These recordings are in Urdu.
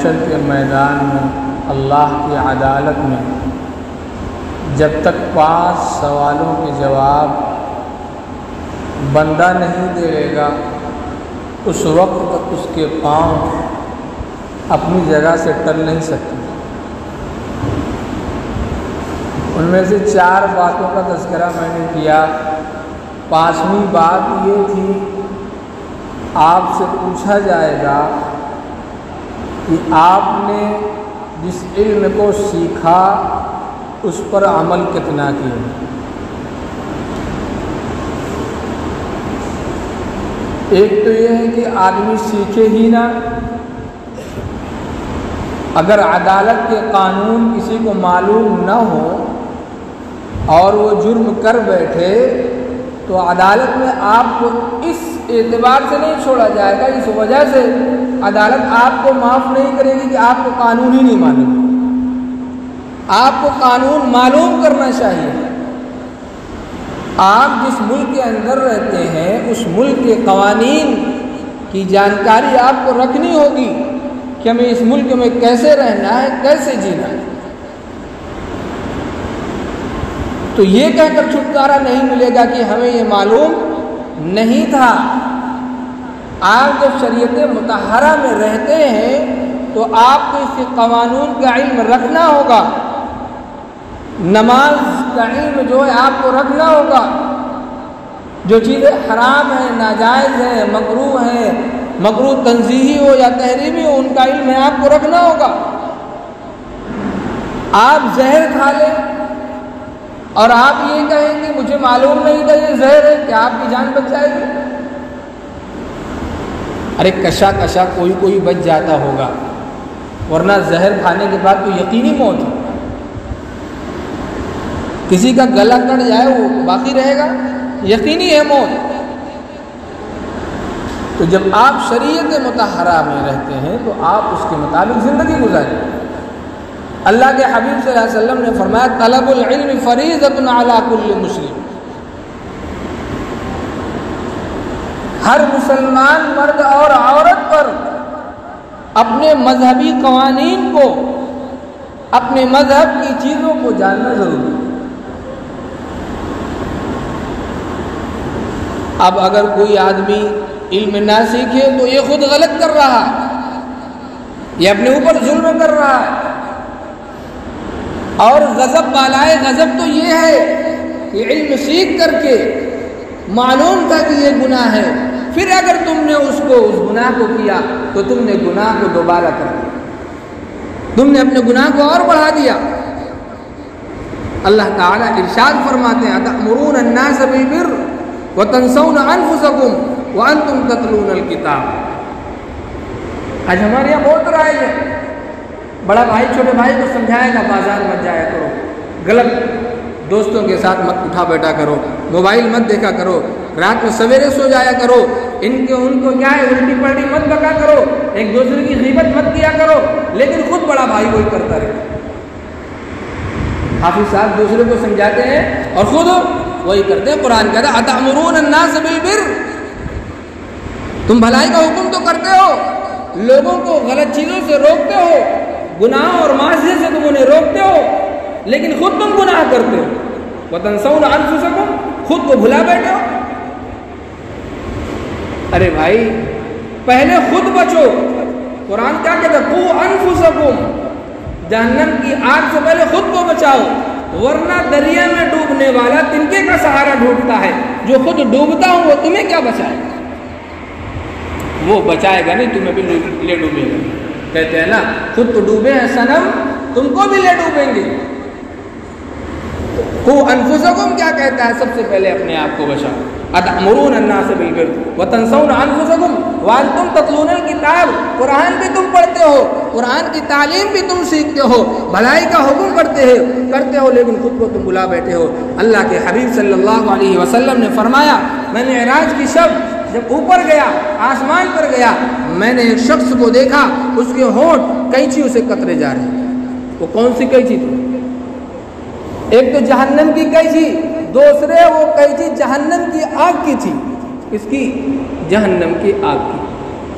محشر کے میدان میں اللہ کی عدالت میں جب تک 5 سوالوں کے جواب بندہ نہیں دے گا اس وقت تک اس کے پاؤں اپنی جگہ سے ٹل نہیں سکتے۔ ان میں سے 4 باتوں کا تذکرہ میں نے کیا۔ 5ویں بات یہ تھی، آپ سے پوچھا جائے گا کہ آپ نے جس علم کو سیکھا اس پر عمل کتنا کیا۔ ایک تو یہ ہے کہ آدمی سیکھے ہی نہ، اگر عدالت کے قانون کسی کو معلوم نہ ہو اور وہ جرم کر بیٹھے تو عدالت میں آپ کو اس اعتبار سے نہیں چھوڑا جائے گا، اس وجہ سے عدالت آپ کو معاف نہیں کرے گی کہ آپ کو قانون ہی نہیں معلوم۔ آپ کو قانون معلوم کرنا چاہیے۔ آپ جس ملک کے اندر رہتے ہیں اس ملک کے قوانین کی جانکاری آپ کو رکھنی ہوگی کہ ہمیں اس ملک میں کیسے رہنا ہے، کیسے جینا ہے۔ تو یہ کہہ کر چھٹکارا نہیں ملے گا کہ ہمیں یہ معلوم نہیں تھا۔ آپ جب شریعت مطہرہ میں رہتے ہیں تو آپ کو اس قوانین کا علم رکھنا ہوگا، نماز کا علم جو ہے آپ کو رکھنا ہوگا، جو چیزیں حرام ہیں، ناجائز ہیں، مکروہ ہیں، مکروہ تنزیہی ہو یا تحریمی ہو، ان کا علم ہے آپ کو رکھنا ہوگا۔ آپ زہر کھا لیں اور آپ یہ کہیں کہ مجھے معلوم نہیں تھا یہ زہر ہے، کہ آپ کی جان بچ جائے گی؟ ارے کشا کوئی بچ جاتا ہوگا، ورنہ زہر کھانے کے بعد تو یقینی موت ہے۔ کسی کا گلا کٹ جائے وہ باقی رہے گا، یقینی ہے موت۔ تو جب آپ شریعت مطہرہ میں رہتے ہیں تو آپ اس کے مطابق زندگی گزاریں۔ اللہ کے حبیب صلی اللہ علیہ وسلم نے فرمایا طلب العلم فریضۃ علی کل مسلم، ہر مسلمان مرد اور عورت پر اپنے مذہبی قوانین کو، اپنے مذہب کی چیزوں کو جاننا ضروری ہے۔ اب اگر کوئی آدمی علم نہ سیکھے تو یہ خود غلط کر رہا ہے، یہ اپنے اوپر ظلم کر رہا ہے۔ اور غضب بالائے غضب تو یہ ہے کہ علم سیکھ کر کے معلوم تھا کہ یہ گناہ ہے، پھر اگر تم نے اس گناہ کو کیا تو تم نے گناہ کو دوبارہ کر دیا، تم نے اپنے گناہ کو اور بڑھا دیا۔ اللہ تعالیٰ ارشاد فرماتے ہیں أَتَأْمُرُونَ النَّاسَ بِالْبِرِّ وَتَنْسَوْنَ أَنفُسَكُمْ وَأَنْتُمْ تَتْلُونَ الْكِتَابَ۔ آج ہمارے یہاں بہت رائج ہے، بڑا بھائی چھوٹے بھائی کو سمجھائے گا بازار مت جایا کرو، غلط دوستوں کے ساتھ مت اٹھا بیٹھا کرو، موبائل مت دیکھا کرو، رات میں سویرے سو جایا کرو، ان کو کیا ہے الٹی پلٹی مت بکا کرو، ایک دوسرے کی غیبت مت کیا کرو، لیکن خود بڑا بھائی وہی کرتا رہے۔ حافظ صاحب دوسرے کو سمجھاتے ہیں اور خود وہی کرتے ہیں۔ قرآن کہتا ہے أَتَأْمُرُونَ النَّاسَ بِالْبِرِّ، تم بھلائی کا حکم تو کرتے ہو، لوگوں کو غلط چیزوں سے روکتے ہو، گناہ اور معصیت سے تم انہیں روکتے ہو، لیکن خود تم گناہ کرتے ہو۔ وَتَنْسَوْنَ أَنفُسَكُمْ، خود کو بھلا بیٹھے ہو۔ ارے بھائی پہلے خود بچو، قرآن کیا کہتا ہے قُوا أَنفُسَكُمْ، جہنم کی آگ سے پہلے خود کو بچاؤ، ورنہ دریا میں ڈوبنے والا تنکے کا سہارا ڈھونڈتا ہے، جو خود ڈوبتا ہوں وہ تمہیں کیا بچائے گا؟ وہ بچائے گا نہیں، تمہیں بھی لے ڈوبے گا۔ کہتے ہیں نا خود تو ڈوبے ہیں صنم، تم کو بھی لے ڈوبیں گے۔ قُوا أَنفُسَكُمْ کیا کہتا ہے؟ سب سے پہلے اپنے آپ کو بچاؤ۔ أَتَأْمُرُونَ النَّاسَ بِالْبِرِّ وَتَنْسَوْنَ أَنفُسَكُمْ وَأَنْتُمْ تَتْلُونَ الْكِتَابَ، قرآن بھی تم پڑھتے ہو، قرآن کی تعلیم بھی تم سیکھتے ہو، بھلائی کا حکم کرتے ہو، لیکن خود کو تم بھلا بیٹھے ہو۔ اللہ کے حبیب صلی اللہ علیہ وسلم نے فرمایا میں نے معراج کی شب جب اوپر گیا، آسمان پر گیا، میں نے ایک شخص کو دیکھا، اس کے ہونٹ کینچیوں سے قطرے جا رہے ہیں۔ وہ کون سی قینچی تھی؟ ایک تو جہنم کی قینچی، دوسرے وہ قینچی جہنم کی آگ کی تھی۔ کس کی؟ جہنم کی آگ کی۔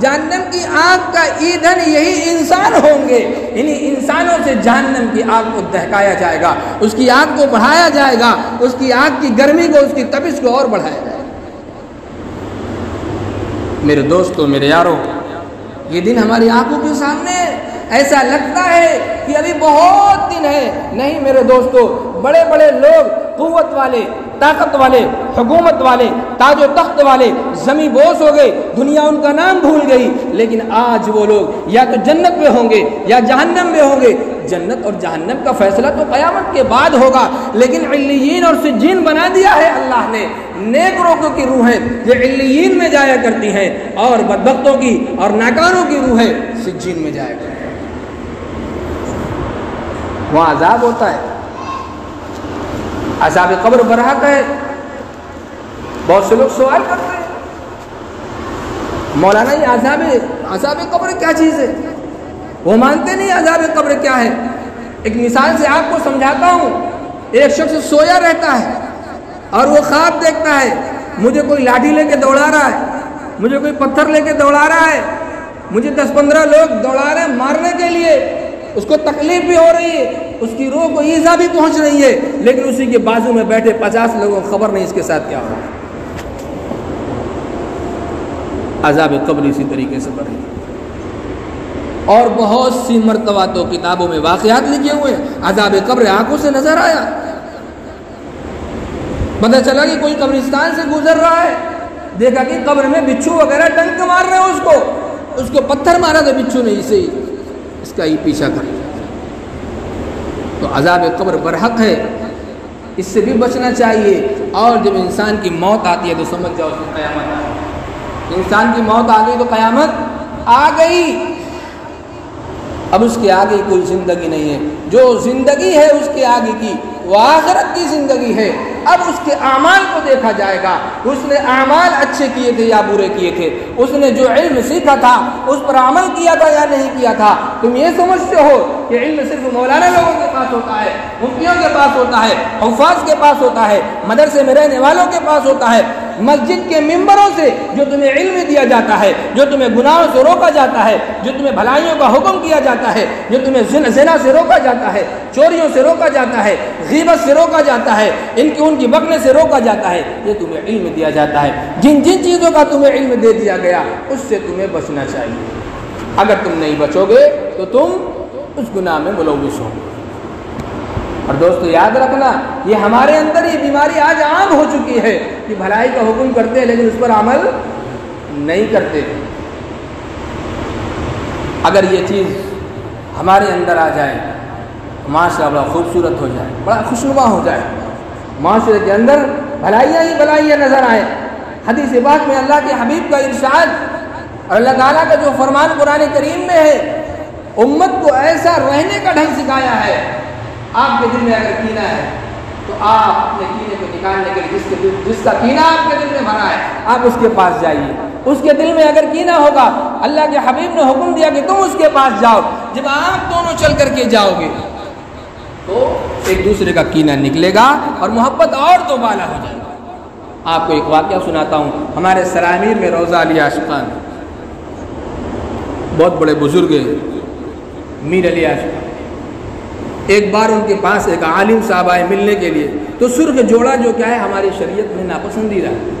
جہنم کی آگ کا ایندھن یہی انسان ہوں گے. انہی انسانوں سے جہنم کی آگ کو دہکایا جائے گا, اس کی آگ کو بڑھایا جائے گا, اس کی آگ کی گرمی کو, اس کی تپش کو اور بڑھایا جائے گا. میرے دوستو, میرے یارو, یہ دن ہماری آنکھوں کے سامنے ہے. ایسا لگتا ہے کہ ابھی بہت دن ہے. نہیں میرے دوستو, بڑے بڑے لوگ, قوت والے, طاقت والے, حکومت والے, تاج و تخت والے زمیں بوس ہو گئے, دنیا ان کا نام بھول گئی. لیکن آج وہ لوگ یا تو جنت میں ہوں گے یا جہنم میں ہوں گے. جنت اور جہنم کا فیصلہ تو قیامت کے بعد ہوگا, لیکن علیین اور سجین بنا دیا ہے اللہ نے. نیک لوگوں کی روحیں یہ علیین میں جایا کرتی ہیں, اور بدبختوں کی اور ناکاروں کی روحیں سجین میں جایا کرتی ہیں. وہاں عذاب ہوتا ہے, عذاب قبر برحق ہے. بہت سے لوگ سوال کرتے ہیں, مولانا یہ عذاب قبر کیا چیز ہے؟ وہ مانتے نہیں عذاب قبر کیا ہے. ایک مثال سے آپ کو سمجھاتا ہوں. ایک شخص سویا رہتا ہے اور وہ خواب دیکھتا ہے, مجھے کوئی لاٹھی لے کے دوڑا رہا ہے, مجھے کوئی پتھر لے کے دوڑا رہا ہے, مجھے 10-15 لوگ دوڑا رہے ہیں مارنے کے لیے. اس کو تکلیف بھی ہو رہی ہے, اس کی روح کو ایذا بھی پہنچ رہی ہے, لیکن اسی کے بازو میں بیٹھے 50 لوگوں کو خبر نہیں اس کے ساتھ کیا ہو رہا ہے. عذاب قبر اسی طریقے سے بڑھے. اور بہت سی مرتبہ تو کتابوں میں واقعات لکھے ہوئے ہیں. عذاب قبر آنکھوں سے نظر آیا, پتہ چلا کہ کوئی قبرستان سے گزر رہا ہے, دیکھا کہ قبر میں بچھو وغیرہ ڈنک مار رہے ہیں, اس کو پتھر مارا تھا بچھو نے, اسے اس کا ہی پیچھا کر. تو عذاب قبر برحق ہے, اس سے بھی بچنا چاہیے. اور جب انسان کی موت آتی ہے تو سمجھ جاؤ اس کی قیامت آ گئی. انسان کی موت آ گئی تو قیامت آ گئی. اب اس کے آگے کوئی زندگی نہیں ہے. جو زندگی ہے اس کے آگے کی وہ آخرت کی زندگی ہے. اب اس کے اعمال کو دیکھا جائے گا, اس نے اعمال اچھے کیے تھے یا برے کیے تھے, اس نے جو علم سیکھا تھا اس پر عمل کیا تھا یا نہیں کیا تھا. تم یہ سمجھتے ہو کہ علم صرف مولانا لوگوں کے پاس ہوتا ہے, مفتیوں کے پاس ہوتا ہے, حفاظ کے پاس ہوتا ہے, مدرسے میں رہنے والوں کے پاس ہوتا ہے. مسجد کے ممبروں سے جو تمہیں علم دیا جاتا ہے, جو تمہیں گناہوں سے روکا جاتا ہے, جو تمہیں بھلائیوں کا حکم کیا جاتا ہے, جو تمہیں زنا سے روکا جاتا ہے, چوریوں سے روکا جاتا ہے, غیبت سے روکا جاتا ہے, ان کی بکنے سے روکا جاتا ہے, یہ تمہیں علم دیا جاتا ہے. جن چیزوں کا تمہیں علم دے دیا گیا اس سے تمہیں بچنا چاہیے. اگر تم نہیں بچو گے تو تم اس گناہ میں ملوث ہو. اور دوستو یاد رکھنا, یہ ہمارے اندر یہ بیماری آج عام ہو چکی ہے کہ بھلائی کا حکم کرتے ہیں لیکن اس پر عمل نہیں کرتے. اگر یہ چیز ہمارے اندر آ جائے, معاشرہ بڑا خوبصورت ہو جائے, بڑا خوشنما ہو جائے, معاشرے کے اندر بھلائیاں ہی بھلائیاں نظر آئے. حدیث پاک میں اللہ کے حبیب کا ارشاد اور اللہ تعالیٰ کا جو فرمان قرآن کریم میں ہے, امت کو ایسا رہنے کا ڈھنگ سکھایا ہے. آپ کے دل میں اگر کینہ ہے تو آپ اپنے کینے کو نکالنے کے لیے جس کا کینہ آپ کے دل میں بھرا ہے آپ اس کے پاس جائیے. اس کے دل میں اگر کینہ ہوگا, اللہ کے حبیب نے حکم دیا کہ تم اس کے پاس جاؤ. جب آپ دونوں چل کر کے جاؤ گے تو ایک دوسرے کا کینہ نکلے گا اور محبت اور تو بالا ہو جائے گا. آپ کو ایک واقعہ سناتا ہوں. ہمارے سرامیر میں روضہ علی عاشقان, بہت بڑے بزرگ ہیں, میر علی عاشقان. ایک بار ان کے پاس ایک عالم صاحب آئے ملنے کے لیے, تو سرخ جوڑا جو کیا ہے ہماری شریعت میں ناپسندیدہ ہے.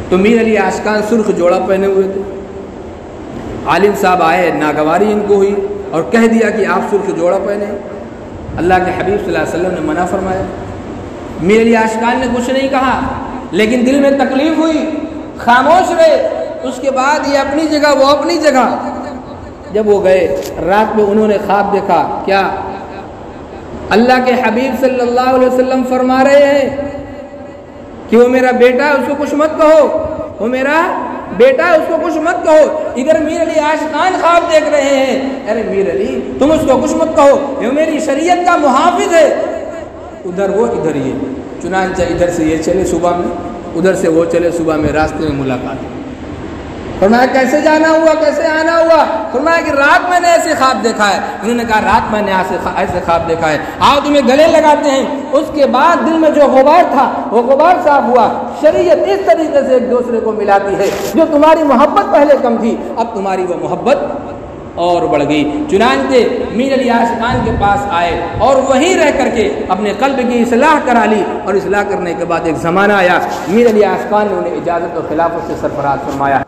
تو میر علی عاشقان سرخ جوڑا پہنے ہوئے تھے. عالم صاحب آئے, ناگواری ان کو ہوئی اور کہہ دیا کہ آپ سرخ جوڑا پہنے. اللہ کے حبیب صلی اللہ علیہ وسلم نے منع فرمایا. میر علی عاشقان نے کچھ نہیں کہا, لیکن دل میں تکلیف ہوئی, خاموش رہے. اس کے بعد یہ اپنی جگہ وہ اپنی جگہ. جب وہ گئے رات میں انہوں نے خواب دیکھا. کیا؟ اللہ کے حبیب صلی اللہ علیہ وسلم فرما رہے ہیں کہ وہ میرا بیٹا ہے, اس کو کچھ مت کہو, وہ میرا بیٹا ہے, اس کو کچھ مت کہو. ادھر میر علی عاشقان خواب دیکھ رہے ہیں, ارے میر علی تم اس کو کچھ مت کہو, یہ میری شریعت کا محافظ ہے. ادھر وہ ادھر یہ. چنانچہ ادھر سے یہ چلے صبح میں, ادھر سے وہ چلے صبح میں, راستے میں ملاقات. فرمایا کیسے جانا ہوا, کیسے آنا ہوا؟ فرمایا کہ رات میں نے ایسے خواب دیکھا ہے. انہوں نے کہا رات میں نے ایسے خواب دیکھا ہے, آؤ تمہیں گلے لگاتے ہیں. اس کے بعد دل میں جو غبار تھا وہ غبار صاف ہوا. شریعت اس طریقے سے ایک دوسرے کو ملاتی ہے، جو تمہاری محبت پہلے کم تھی اب تمہاری وہ محبت اور بڑھ گئی۔ چنانچہ میر علی عاشقان کے پاس آئے اور وہیں رہ کر کے اپنے قلب کی اصلاح کرا لی، اور اصلاح کرنے کے بعد ایک زمانہ آیا، میر علی عاشقان نے انہیں اجازت اور خلافت سے سرفراز فرمایا۔